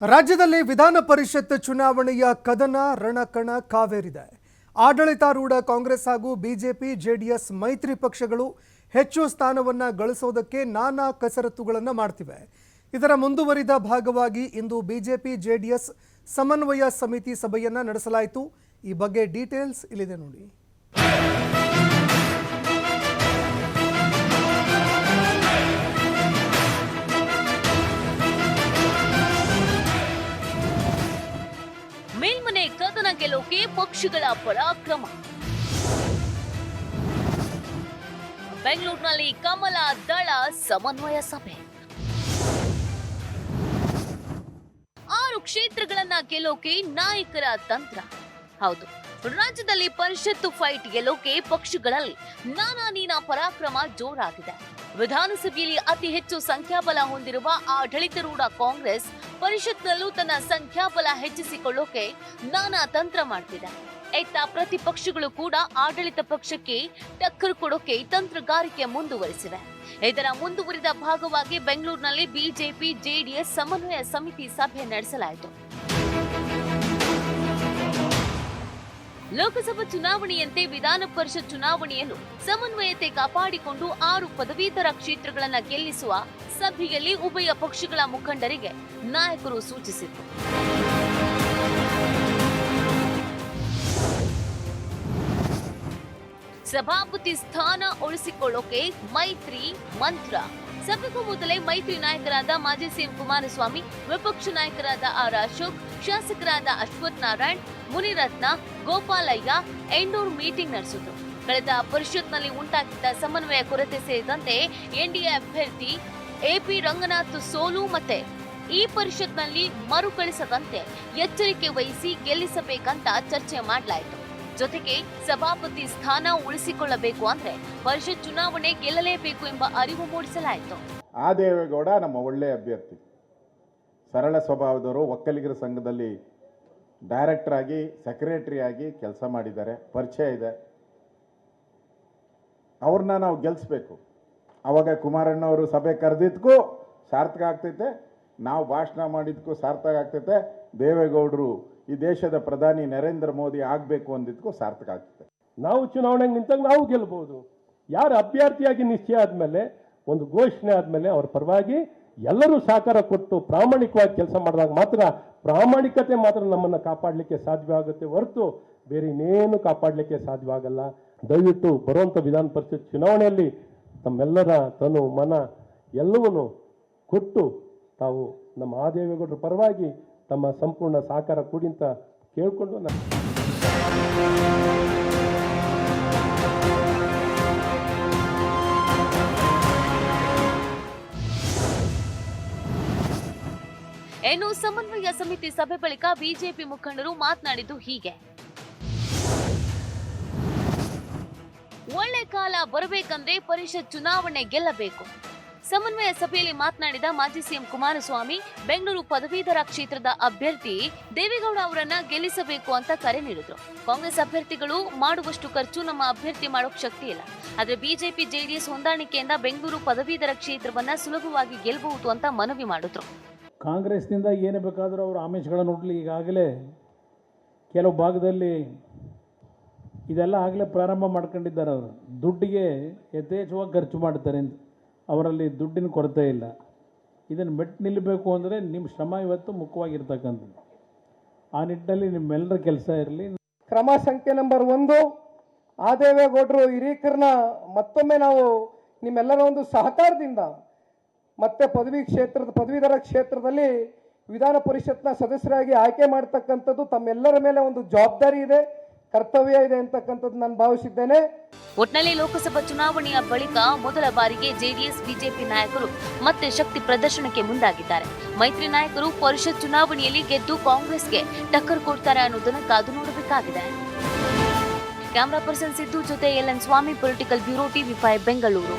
ರಾಜ್ಯದಲ್ಲಿ ವಿಧಾನ ಪರಿಷತ್ ಚುನಾವಣೆಯ ಕದನ ರಣಕಣ ಕಾವೇರಿದೆ. ಆಡಳಿತಾರೂಢ ಕಾಂಗ್ರೆಸ್ ಹಾಗೂ ಬಿಜೆಪಿ ಜೆಡಿಎಸ್ ಮೈತ್ರಿ ಪಕ್ಷಗಳು ಹೆಚ್ಚು ಸ್ಥಾನವನ್ನ ಗಳಿಸೋದಕ್ಕೆ ನಾನಾ ಕಸರತ್ತುಗಳನ್ನು ಮಾಡ್ತಿವೆ. ಇದರ ಮುಂದುವರಿದ ಭಾಗವಾಗಿ ಇಂದು ಬಿಜೆಪಿ ಜೆಡಿಎಸ್ ಸಮನ್ವಯ ಸಮಿತಿ ಸಭೆಯನ್ನ ನಡೆಸಲಾಯಿತು. ಈ ಬಗ್ಗೆ ಡೀಟೇಲ್ಸ್ ಇಲ್ಲಿದೆ ನೋಡಿ. ಮೇಲ್ಮನೆ ಕದನ ಗೆಲ್ಲೋಕೆ ಪಕ್ಷಗಳ ಪರಾಕ್ರಮ. ಬೆಂಗಳೂರಿನಲ್ಲಿ ಕಮಲ ದಳ ಸಮನ್ವಯ ಸಭೆ. 6 ಕ್ಷೇತ್ರಗಳನ್ನ ಗೆಲ್ಲೋಕೆ ನಾಯಕರ ತಂತ್ರ. ಹೌದು, ರಾಜ್ಯದಲ್ಲಿ ಪರಿಷತ್ತು ಫೈಟ್ ಗೆಲ್ಲೋಕೆ ಪಕ್ಷಗಳಲ್ಲಿ ನಾನಾ ಪರಾಕ್ರಮ ಜೋರಾಗಿದೆ. ವಿಧಾನಸಭೆಯಲ್ಲಿ ಅತಿ ಹೆಚ್ಚು ಸಂಖ್ಯಾಬಲ ಹೊಂದಿರುವ ಆಡಳಿತಾರೂಢ ಕಾಂಗ್ರೆಸ್ ಪರಿಷತ್ನಲ್ಲೂ ತನ್ನ ಸಂಖ್ಯಾಬಲ ಹೆಚ್ಚಿಸಿಕೊಳ್ಳೋಕೆ ನಾನಾ ತಂತ್ರ ಮಾಡ್ತಿದೆ. ಇತ್ತ ಪ್ರತಿಪಕ್ಷಗಳು ಕೂಡ ಆಡಳಿತ ಪಕ್ಷಕ್ಕೆ ಟಕ್ಕರ್ ಕೊಡೋಕೆ ತಂತ್ರಗಾರಿಕೆ ಮುಂದುವರಿಸಿವೆ. ಇದರ ಮುಂದುವರಿದ ಭಾಗವಾಗಿ ಬೆಂಗಳೂರಿನಲ್ಲಿ ಬಿಜೆಪಿ ಜೆಡಿಎಸ್ ಸಮನ್ವಯ ಸಮಿತಿ ಸಭೆ ನಡೆಸಲಾಯಿತು. ಲೋಕಸಭಾ ಚುನಾವಣೆಯಂತೆ ವಿಧಾನ ಪರಿಷತ್ ಚುನಾವಣೆಯನ್ನು ಸಮನ್ವಯತೆ ಕಾಪಾಡಿಕೊಂಡು 6 ಪದವೀಧರ ಕ್ಷೇತ್ರಗಳನ್ನು ಗೆಲ್ಲಿಸುವ ಸಭೆಯಲ್ಲಿ ಉಭಯ ಪಕ್ಷಗಳ ಮುಖಂಡರಿಗೆ ನಾಯಕರು ಸೂಚಿಸಿದರು. ಸಭಾಪತಿ ಸ್ಥಾನ ಉಳಿಸಿಕೊಳ್ಳೋಕೆ ಮೈತ್ರಿ ಮಂತ್ರ. ಸಭೆಗೂ ಮೊದಲೇ ಮೈತ್ರಿ ನಾಯಕರಾದ ಮಾಜಿ ಸಿಎಂ ಕುಮಾರಸ್ವಾಮಿ, ವಿಪಕ್ಷ ನಾಯಕರಾದ ಆರ್ ಅಶೋಕ್, ಶಾಸಕರಾದ ಅಶ್ವಥ್ ನಾರಾಯಣ್, ಮುನಿರತ್ನ, ಗೋಪಾಲಯ್ಯ ಎಂಡೂರ್ ಮೀಟಿಂಗ್ ನಡೆಸಿದ್ರು. ಕಳೆದ ಪರಿಷತ್ನಲ್ಲಿ ಉಂಟಾಗಿದ್ದ ಸಮನ್ವಯ ಕೊರತೆ ಸೇರಿದಂತೆ ಎನ್ಡಿಎ ಅಭ್ಯರ್ಥಿ ಎಪಿ ರಂಗನಾಥ್ ಸೋಲು ಮತ್ತೆ ಈ ಪರಿಷತ್ನಲ್ಲಿ ಮರುಕಳಿಸದಂತೆ ಎಚ್ಚರಿಕೆ ವಹಿಸಿ ಗೆಲ್ಲಿಸಬೇಕಂತ ಚರ್ಚೆ ಮಾಡಲಾಯಿತು. ಜೊತೆಗೆ ಸಭಾಪತಿ ಸ್ಥಾನ ಉಳಿಸಿಕೊಳ್ಳಬೇಕು ಅಂದ್ರೆ ಪರಿಷತ್ ಚುನಾವಣೆ ಗೆಲ್ಲಲೇಬೇಕು ಎಂಬ ಅರಿವು ಮೂಡಿಸಲಾಯಿತು. ಆ ದೇವೇಗೌಡ ನಮ್ಮ ಒಳ್ಳೆಯ ಅಭ್ಯರ್ಥಿ, ಸರಳ ಸ್ವಭಾವದವರು. ಒಕ್ಕಲಿಗರ ಸಂಘದಲ್ಲಿ ಡೈರೆಕ್ಟರ್ ಆಗಿ, ಸೆಕ್ರೆಟರಿ ಆಗಿ ಕೆಲಸ ಮಾಡಿದ್ದಾರೆ, ಪರಿಚಯ ಇದೆ. ಅವ್ರನ್ನ ನಾವು ಗೆಲ್ಲಿಸ್ಬೇಕು. ಅವಾಗ ಕುಮಾರಣ್ಣವರು ಸಭೆ ಕರೆದಿದ್ದಕ್ಕೂ ಸಾರ್ಥಕ ಆಗ್ತೈತೆ, ನಾವು ಭಾಷಣ ಮಾಡಿದ್ದಕ್ಕೂ ಸಾರ್ಥಕ ಆಗ್ತೈತೆ, ದೇವೇಗೌಡರು ಈ ದೇಶದ ಪ್ರಧಾನಿ ನರೇಂದ್ರ ಮೋದಿ ಆಗಬೇಕು ಅಂದಿದ್ದಕ್ಕೂ ಸಾರ್ಥಕ ಆಗ್ತದೆ. ನಾವು ಚುನಾವಣೆಗೆ ನಿಂತಾಗ ನಾವು ಗೆಲ್ಬಹುದು. ಯಾರು ಅಭ್ಯರ್ಥಿಯಾಗಿ ನಿಶ್ಚಯ ಆದಮೇಲೆ, ಒಂದು ಘೋಷಣೆ ಆದಮೇಲೆ ಅವರ ಪರವಾಗಿ ಎಲ್ಲರೂ ಸಹಕಾರ ಕೊಟ್ಟು ಪ್ರಾಮಾಣಿಕವಾಗಿ ಕೆಲಸ ಮಾಡಿದಾಗ ಮಾತ್ರ, ಪ್ರಾಮಾಣಿಕತೆ ಮಾತ್ರ ನಮ್ಮನ್ನು ಕಾಪಾಡಲಿಕ್ಕೆ ಸಾಧ್ಯವಾಗುತ್ತೆ ಹೊರತು ಬೇರೆ ಇನ್ನೇನು ಕಾಪಾಡಲಿಕ್ಕೆ ಸಾಧ್ಯವಾಗಲ್ಲ. ದಯವಿಟ್ಟು ಬರುವಂಥ ವಿಧಾನ ಪರಿಷತ್ ಚುನಾವಣೆಯಲ್ಲಿ ತಮ್ಮೆಲ್ಲರ ತನು ಮನ ಎಲ್ಲವನ್ನೂ ಕೊಟ್ಟು ತಾವು ನಮ್ಮ ಆದೇವೇಗೌಡರ ಪರವಾಗಿ ತಮ್ಮ ಸಂಪೂರ್ಣ ಸಹಕಾರ ಕೊಡಿ ಅಂತ ಕೇಳಿಕೊಂಡು ಇನ್ನು ಸಮನ್ವಯ ಸಮಿತಿ ಸಭೆ ಬಳಿಕ ಬಿಜೆಪಿ ಮುಖಂಡರು ಮಾತನಾಡಿದ್ದು ಹೀಗೆ. ಒಳ್ಳೆ ಕಾಲ ಬರಬೇಕಂದ್ರೆ ಪರಿಷತ್ ಚುನಾವಣೆ ಗೆಲ್ಲಬೇಕು. ಸಮನ್ವಯ ಸಭೆಯಲ್ಲಿ ಮಾತನಾಡಿದ ಮಾಜಿ ಸಿಎಂ ಕುಮಾರಸ್ವಾಮಿ, ಬೆಂಗಳೂರು ಪದವೀಧರ ಕ್ಷೇತ್ರದ ಅಭ್ಯರ್ಥಿ ದೇವೇಗೌಡ ಅವರನ್ನ ಗೆಲ್ಲಿಸಬೇಕು ಅಂತ ಕರೆ ನೀಡಿದ್ರು. ಕಾಂಗ್ರೆಸ್ ಅಭ್ಯರ್ಥಿಗಳು ಮಾಡುವಷ್ಟು ಖರ್ಚು ನಮ್ಮ ಅಭ್ಯರ್ಥಿ ಮಾಡೋಕ್ ಶಕ್ತಿ ಇಲ್ಲ. ಆದ್ರೆ ಬಿಜೆಪಿ ಜೆಡಿಎಸ್ ಹೊಂದಾಣಿಕೆಯಿಂದ ಬೆಂಗಳೂರು ಪದವೀಧರ ಕ್ಷೇತ್ರವನ್ನ ಸುಲಭವಾಗಿ ಗೆಲ್ಲಬಹುದು ಅಂತ ಮನವಿ ಮಾಡಿದ್ರು. ಕಾಂಗ್ರೆಸ್ನಿಂದ ಏನೇ ಬೇಕಾದರೂ ಅವರು ಆಮಿಷಗಳನ್ನು ಹುಡ್ಲಿ ಈಗಾಗಲೇ ಕೆಲವು ಭಾಗದಲ್ಲಿ ಇದೆಲ್ಲ ಆಗಲೇ ಪ್ರಾರಂಭ ಮಾಡ್ಕೊಂಡಿದ್ದಾರೆ. ಅವರು ದುಡ್ಡಿಗೆ ಯಥೇಚ್ಛವಾಗಿ ಖರ್ಚು ಮಾಡ್ತಾರೆ. ಅವರಲ್ಲಿ ದುಡ್ಡಿನ ಕೊರತೆ ಇಲ್ಲ. ಇದನ್ನು ಮೆಟ್ಟು ನಿಲ್ಲಬೇಕು ಅಂದರೆ ನಿಮ್ಮ ಶ್ರಮ ಇವತ್ತು ಮುಖ್ಯವಾಗಿರ್ತಕ್ಕಂಥದ್ದು. ಆ ನಿಟ್ಟಿನಲ್ಲಿ ನಿಮ್ಮೆಲ್ಲರ ಕೆಲಸ ಇರಲಿ. ಕ್ರಮ ಸಂಖ್ಯೆ ನಂಬರ್ 1, ಆದೇವೇಗೌಡರು ಹಿರೀಕರನ್ನ ಮತ್ತೊಮ್ಮೆ ನಾವು ನಿಮ್ಮೆಲ್ಲರ ಒಂದು ಸಹಕಾರದಿಂದ ಮತ್ತೆ ಪದವೀಧರ ಕ್ಷೇತ್ರದಲ್ಲಿ ವಿಧಾನ ಪರಿಷತ್ನ ಸದಸ್ಯರಾಗಿ ಆಯ್ಕೆ ಮಾಡ್ತಕ್ಕಂಥದ್ದು ತಮ್ಮೆಲ್ಲರ ಮೇಲೆ ಒಂದು ಜವಾಬ್ದಾರಿ ಇದೆ, ಕರ್ತವ್ಯ ಇದೆ ಅಂತಕ್ಕಂಥದ್ದು ನಾನು ಭಾವಿಸಿದ್ದೇನೆ. ಒಟ್ನಲ್ಲಿ ಲೋಕಸಭಾ ಚುನಾವಣೆಯ ಬಳಿಕ ಮೊದಲ ಬಾರಿಗೆ ಜೆಡಿಎಸ್ ಬಿಜೆಪಿ ನಾಯಕರು ಮತ್ತೆ ಶಕ್ತಿ ಪ್ರದರ್ಶನಕ್ಕೆ ಮುಂದಾಗಿದ್ದಾರೆ. ಮೈತ್ರಿ ನಾಯಕರು ಪರಿಷತ್ ಚುನಾವಣೆಯಲ್ಲಿ ಗೆದ್ದು ಕಾಂಗ್ರೆಸ್ಗೆ ಟಕ್ಕರ್ ಕೊಡ್ತಾರೆ ಅನ್ನೋದನ್ನ ಕಾದು ನೋಡಬೇಕಾಗಿದೆ. ಕ್ಯಾಮರಾ ಪರ್ಸನ್ ಸಿದ್ದು ಜೊತೆ LN ಸ್ವಾಮಿ, ಪೊಲಿಟಿಕಲ್ ಬ್ಯೂರೋ, TV5 ಬೆಂಗಳೂರು.